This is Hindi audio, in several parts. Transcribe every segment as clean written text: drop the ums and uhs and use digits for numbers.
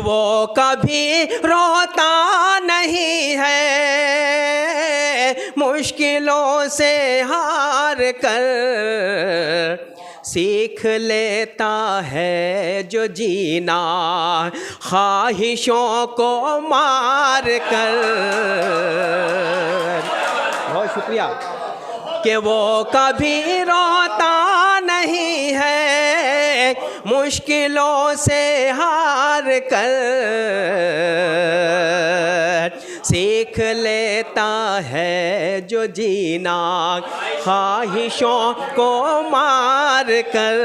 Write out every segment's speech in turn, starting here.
वो कभी रोता नहीं है, मुश्किलों से हार कर सीख लेता है जो जीना, ख्वाहिशों को मार कर। बहुत शुक्रिया। कि वो कभी रोता नहीं है, मुश्किलों से हार कर सीख लेता है जो जीना, ख्वाहिशों को मार कर।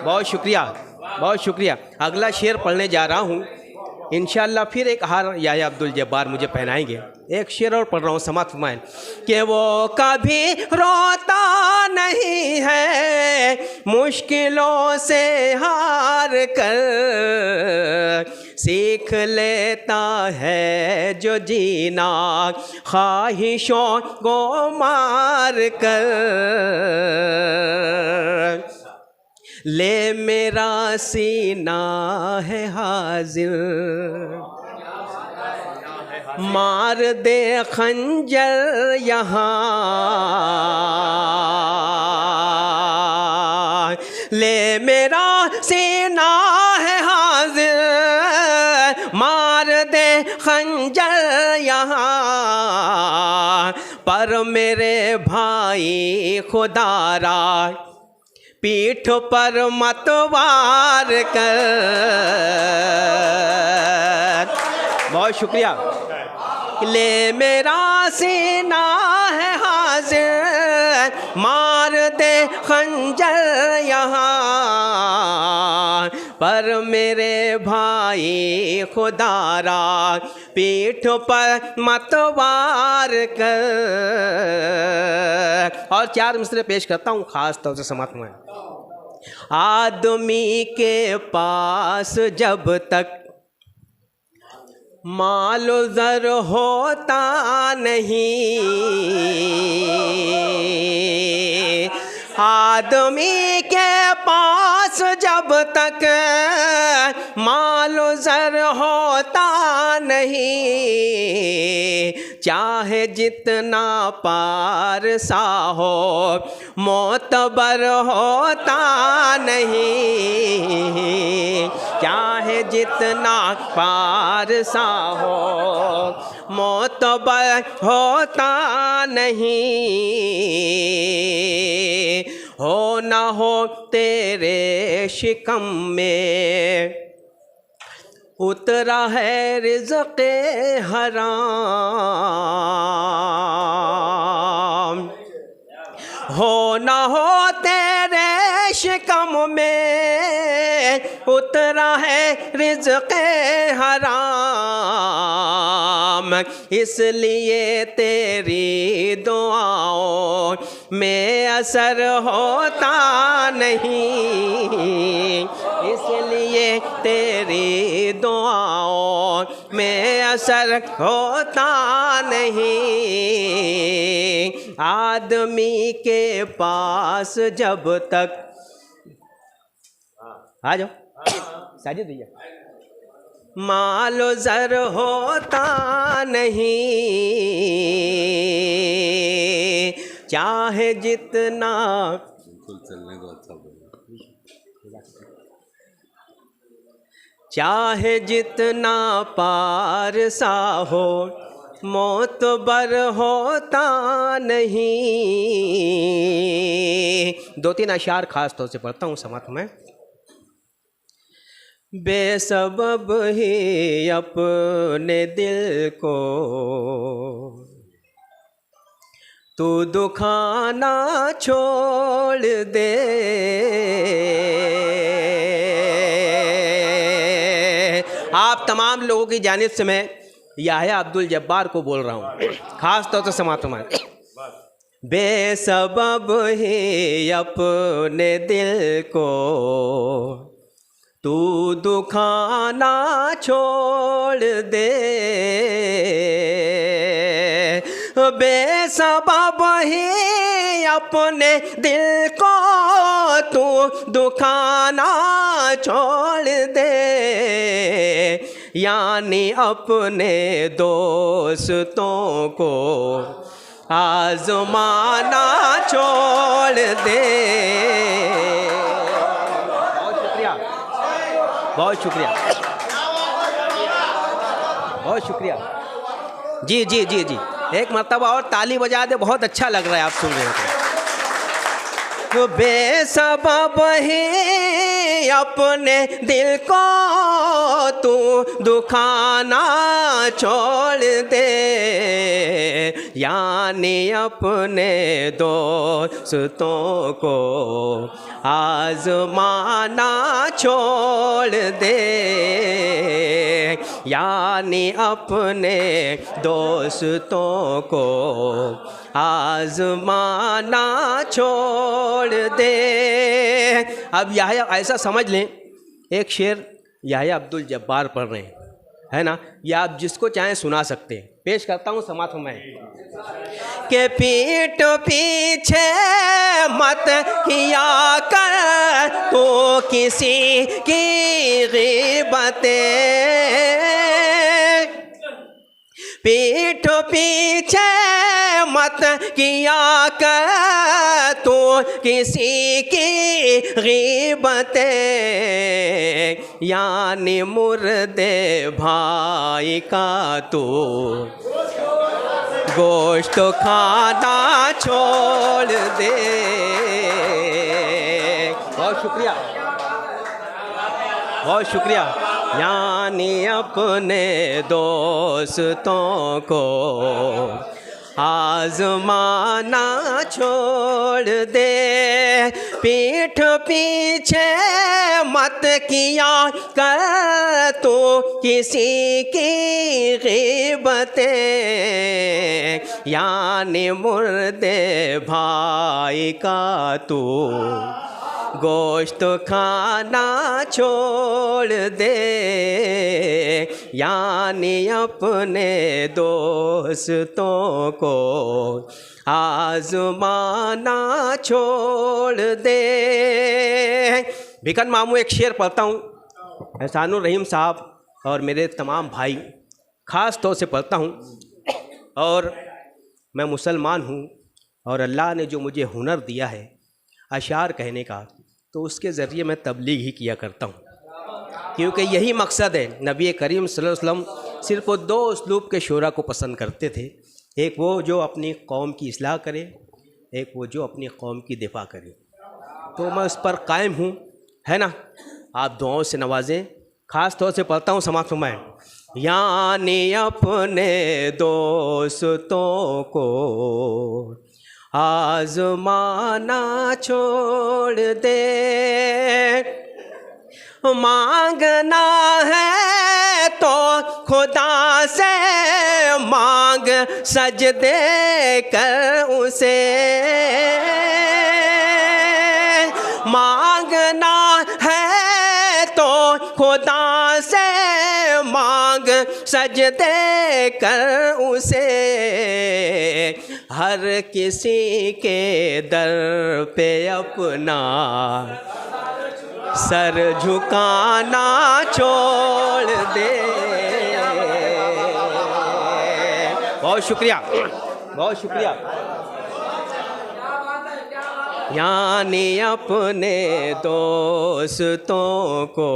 बहुत शुक्रिया, बहुत शुक्रिया। अगला शेर पढ़ने जा रहा हूँ। इंशाअल्लाह फिर एक हार याया अब्दुल जब्बार मुझे पहनाएंगे। एक शेर और पढ़ रहा हूँ, समाप्त फरमाएं। कि वो कभी रोता नहीं है, मुश्किलों से हार कर सीख लेता है जो जीना, ख्वाहिशों को मार कर। ले मेरा सीना है हाजिर, मार दे खंजर यहाँ। ले मेरा सीना है हाजिर, मार दे खंजर यहाँ। पर मेरे भाई खुदारा पीठ पर मत वार कर। बहुत शुक्रिया। ले मेरा सीना है हाजिर, मार दे खंजर यहाँ। पर मेरे भाई खुदारा पीठ पर मत वार कर। और 4 मिसरे पेश करता हूँ खास तौर से समाप्त में। आदमी के पास जब तक मालो ज़र होता नहीं, आदमी के पास जब तक मालो ज़र होता नहीं, चाहे जितना पारसा हो मोतबर होता नहीं। चाहे जितना पारसा हो मोतबर होता नहीं। हो न हो तेरे शिकम में उतरा है रिज़्क़े हराम। हो न हो तेरे शिकम में उतरा है रिज़्क़े हराम। इसलिए तेरी दुआओं में असर होता नहीं, इसलिए तेरी दुआओं में असर होता नहीं। आदमी के पास जब तक, आ जाओ साजिद भैया, मालो ज़र होता नहीं, चाहे जितना चलने को अच्छा चाहे जितना पारसा हो मोतबर होता नहीं। 2-3 अशार खास तौर से पढ़ता हूँ समात में। बेसबब ही अपने दिल को तू दुखाना छोड़ दे, आप तमाम लोगों की जानिब से मैं याह्या अब्दुल जब्बार को बोल रहा हूँ, खास तौर से समात में। बेसबब ही अपने दिल को तू दुखाना छोड़ दे, बेसबब वही अपने दिल को तू दुखाना छोड़ दे, यानी अपने दोस्तों को आजमाना छोड़ दे। बहुत शुक्रिया, बहुत शुक्रिया, बहुत शुक्रिया। जी जी जी जी, एक मर्तबा और ताली बजा दे, बहुत अच्छा लग रहा है आप सुन रहे हो तो। बेसबब ही अपने दिल को तू दुखाना छोड़ दे, यानी अपने दोस्तों को आजमाना छोड़ दे, यानी अपने दोस्तों को आजमाना छोड़ दे। अब याह्या ऐसा समझ लें, एक शेर याह्या अब्दुल जब्बार पढ़ रहे हैं, है ना, या आप जिसको चाहें सुना सकते हैं। पेश करता हूँ, समात फरमाएं। के पीठ पीछे मत किया कर तो किसी की ग़ीबतें, पीठ पीछे मत किया कर तो किसी की ग़ीबतें, यानी मुर्दे भाई का तू गोश्त खाना छोड़ दे। बहुत शुक्रिया, बहुत शुक्रिया। यानी अपने दोस्तों को आजमाना छोड़ दे, पीठ पीछे मत किया कर तो किसी की ग़ीबतें, यानी मुर्दे भाई का तू गोश्त खाना छोड़ दे, यानी अपने दोस्तों को आजमाना छोड़ दे। भिकन मामू एक शेर पढ़ता हूँ, एहसानुर रहीम साहब और मेरे तमाम भाई ख़ास तौर से पढ़ता हूँ। और मैं मुसलमान हूँ और अल्लाह ने जो मुझे हुनर दिया है अशार कहने का, तो उसके ज़रिए मैं तबलीग ही किया करता हूँ, क्योंकि यही मकसद है। नबी करीम सल्लल्लाहु अलैहि वसल्लम सिर्फ वो दो उसलूब के शोरा को पसंद करते थे, एक वो जो अपनी कौम की इस्लाह करे, एक वो जो अपनी कौम की दिफा करे। तो मैं उस पर कायम हूँ, है ना। आप दुआओं से नवाजें। ख़ास तौर से पढ़ता हूँ, समात फरमाएं। यानी अपने दोस्तों को आजमाना छोड़ दे, मांगना है तो खुदा से मांग, सजदे कर उसे, मांगना है तो खुदा से मांग, सजदे कर उसे, हर किसी के दर पे अपना सर झुकाना छोड़ दे। बहुत शुक्रिया, बहुत शुक्रिया। यानी अपने दोस्तों को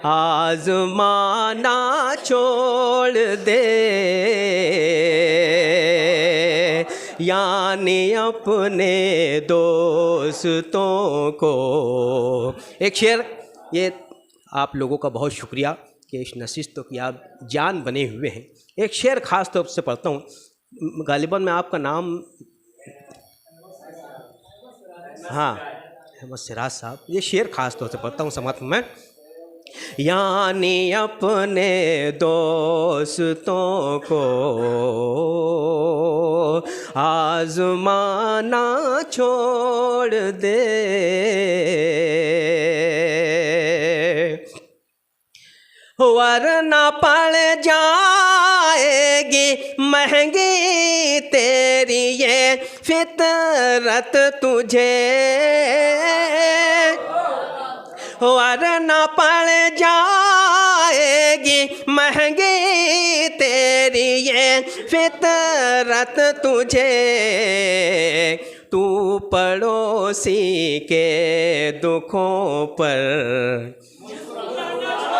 आजमाना छोड़ दे, यानी अपने दोस्तों को। एक शेर, ये आप लोगों का बहुत शुक्रिया कि इस नशिस्त की आप जान बने हुए हैं। एक शेर ख़ास तौर से पढ़ता हूँ, गालिबन मैं आपका नाम, हाँ, अहमद सिराज साहब। ये शेर ख़ास तौर से पढ़ता हूँ, समात में। यानी अपने दोस्तों को आजमाना छोड़ दे, वरना पड़ जाएगी महंगी तेरी ये फितरत तुझे, वरना पड़ जाएगी महंगी तेरी ये फितरत तुझे। तू पड़ोसी के दुखों पर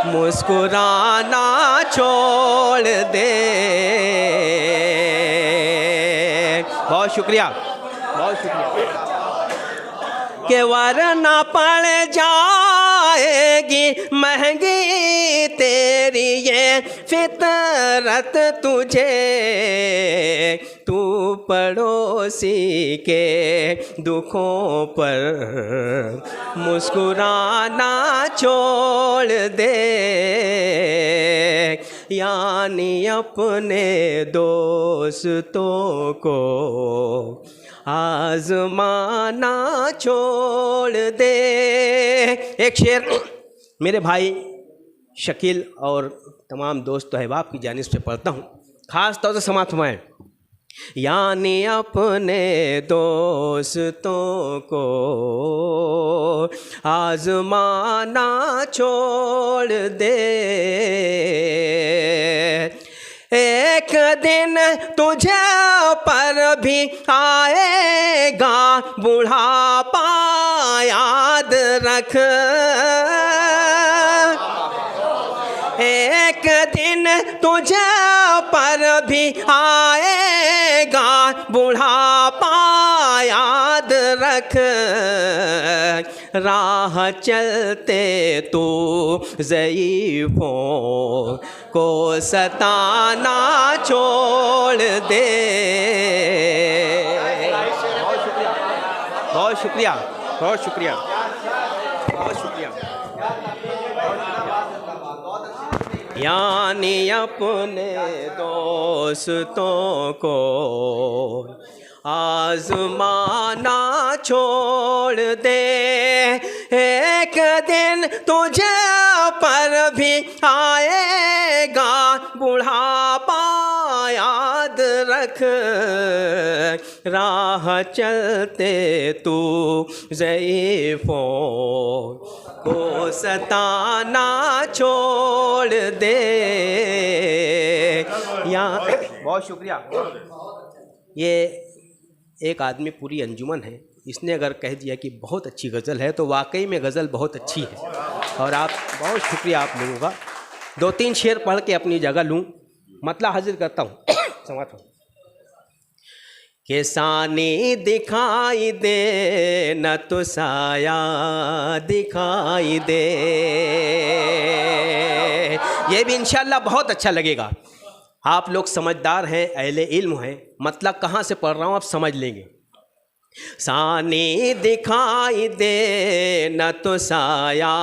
मुस्कुराना छोड़ दे। बहुत शुक्रिया, बहुत शुक्रिया। के वरना पड़ जाएगी महंगी तेरी ये फितरत तुझे। तू पड़ोसी के दुखों पर मुस्कुराना छोड़ दे, यानी अपने दोस्तों को आजमाना छोड़ दे। एक शेर मेरे भाई शकील और तमाम दोस्त अहबाब की जानिब से पढ़ता हूँ, ख़ास तौर से समाअत फरमाएं। यानी अपने दोस्तों को आजमाना छोड़ दे, एक दिन तुझे पर भी आएगा बुढ़ापा याद रख। एक दिन तुझे पर भी आएगा बुढ़ापा याद रख। राह चलते तू ज़ईफ़ों को सताना छोड़ दे। बहुत शुक्रिया, बहुत शुक्रिया, बहुत शुक्रिया। यानी अपने दोस्तों को आजमाना छोड़ दे, एक दिन तुझे पर भी आएगा बुढ़ापा याद रख। राह चलते तू ज़ईफ़ों को सताना छोड़ दे। यहाँ बहुत शुक्रिया। ये एक आदमी पूरी अंजुमन है, इसने अगर कह दिया कि बहुत अच्छी गज़ल है तो वाकई में गज़ल बहुत अच्छी है। और आप बहुत शुक्रिया आप लोगों का। दो तीन शेर पढ़ के अपनी जगह लूँ, मतलब हाजिर करता हूँ। समाप्त हो के सानी दिखाई दे न तो साया दिखाई दे। ये भी इंशाल्लाह बहुत अच्छा लगेगा। आप लोग समझदार हैं, अहले इल्म हैं, मतलब कहाँ से पढ़ रहा हूँ आप समझ लेंगे। सानी दिखाई दे न तो साया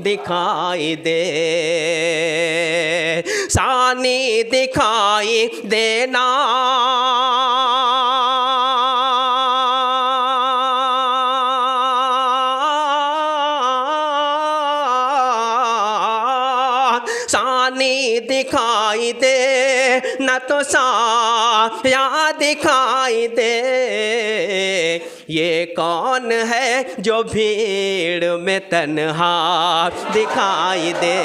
दिखाई दे, सानी दिखाई देना सानी दिखाई दे न तो साया दिखाई दे। ये कौन है जो भीड़ में तन्हा दिखाई दे,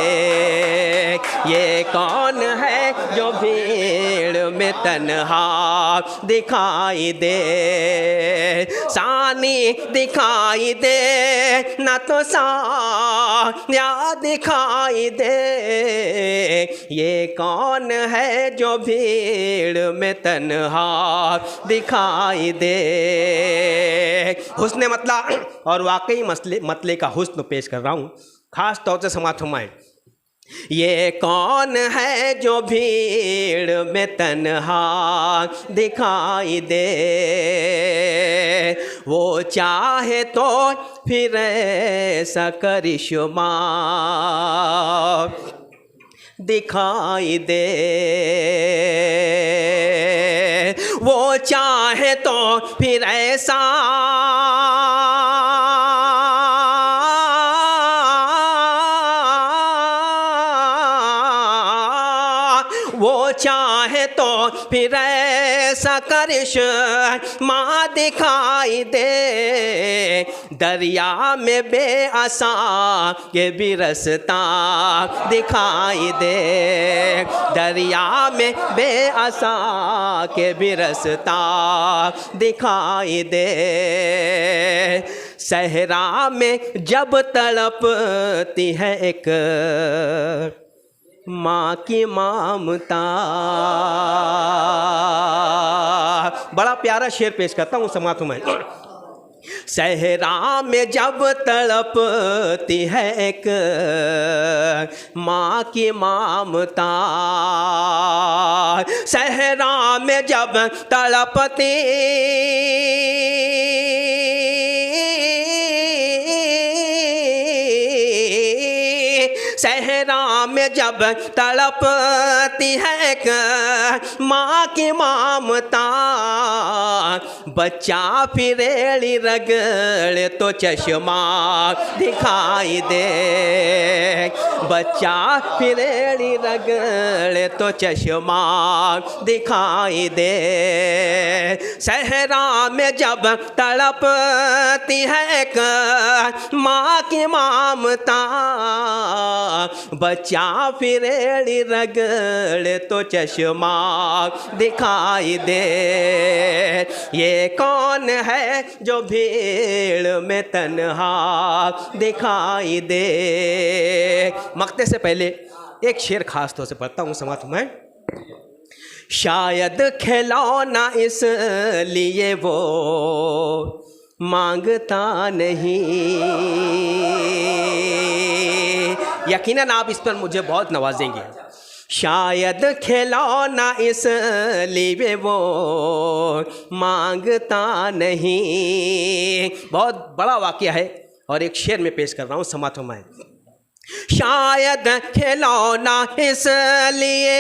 ये कौन है जो भीड़ में तन्हा दिखाई दे। सानी दिखाई दे न तो साया दिखाई दे, ये कौन है जो भीड़ में तन्हा दिखाई दे। हुस्न मतला और वाकई मतले का हुस्न पेश कर रहा हूँ, ख़ास तौर से समाअत फरमाएं। ये कौन है जो भीड़ में तन्हा दिखाई दे, वो चाहे तो फिर ऐसा करिश्मा दिखाई दे, वो चाहे तो फिर ऐसा वो चाहे तो फिर ऐसा करिश्मा दिखाई दे, दरिया में बेअसा ये भी रास्ता दिखाई दे, दरिया में बेअसा के भी रास्ता दिखाई दे। सहरा में जब तड़पती है एक माँ की ममता। बड़ा प्यारा शेर पेश करता हूँ समातों में। सहरा में जब तड़पती है एक माँ की ममता, सहरा में जब तड़पती सहरा में जब तड़पती है एक माँ की ममता, बच्चा फिरेली रगड़े तो चश्मा दिखाई दे, बच्चा फिरेली रगड़े तो चश्मा दिखाई दे। सहरा में जब तड़पती है एक माँ की ममता, बच्चा फिरेली रगड़े तो चश्मा दिखाई दे। ये कौन है जो भीड़ में तन्हा दिखाई दे। मकते से पहले एक शेर खास तौर से पढ़ता हूँ समात में। शायद खिलौना इसलिए वो मांगता नहीं, यकीनन आप इस पर मुझे बहुत नवाजेंगे। शायद खिलौना इसलिए वो मांगता नहीं। बहुत बड़ा वाक़या है और एक शेर में पेश कर रहा हूँ समातों में। शायद खिलौना इसलिए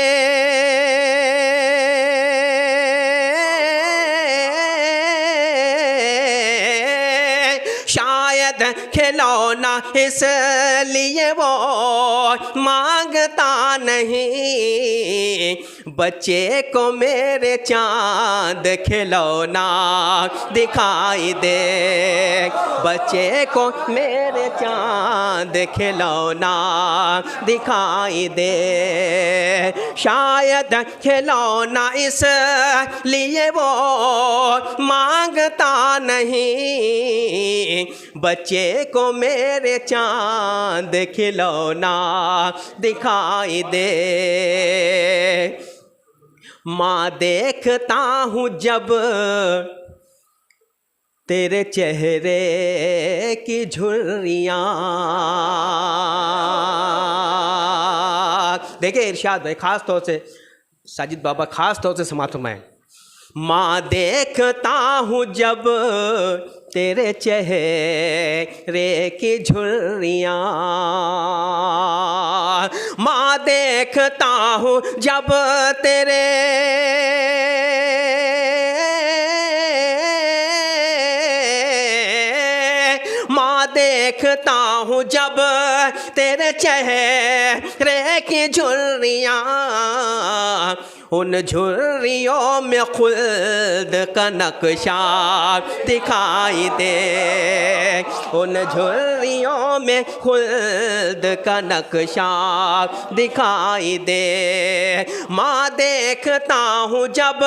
खिलौना इसलिए वो मांगता नहीं, बच्चे को मेरे चांद खिलौना दिखाई दे, बच्चे को मेरे चांद खिलौना दिखाई दे। शायद खिलौना इसलिए वो मांगता नहीं, बच्चे को मेरे चांद खिलौना दिखाई दे। माँ देखता हूँ जब तेरे चेहरे की झुर्रियाँ। देखिए इरशाद भाई खास तौर से साजिद बाबा खास तौर से समातों में। माँ देखता हूँ जब तेरे चेहरे की झुर्रियाँ, माँ देखता हूँ जब तेरे माँ देखता हूँ जब तेरे चेहरे की झुर्रियाँ, उन झुर्रियों में खुल्द का नक्शा दिखाई दे, उन झुर्रियों में खुल्द का नक्शा दिखाई दे। माँ देखता हूँ जब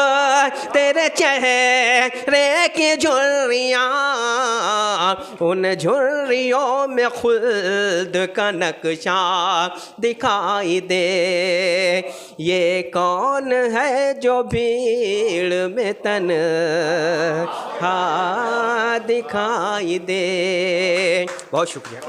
तेरे चेहरे की झुर्रियाँ, उन झुर्रियों में खुल्द का नक्शा दिखाई दे। ये कौन है जो भीड़ में तन्हा दिखाई दे। बहुत शुक्रिया।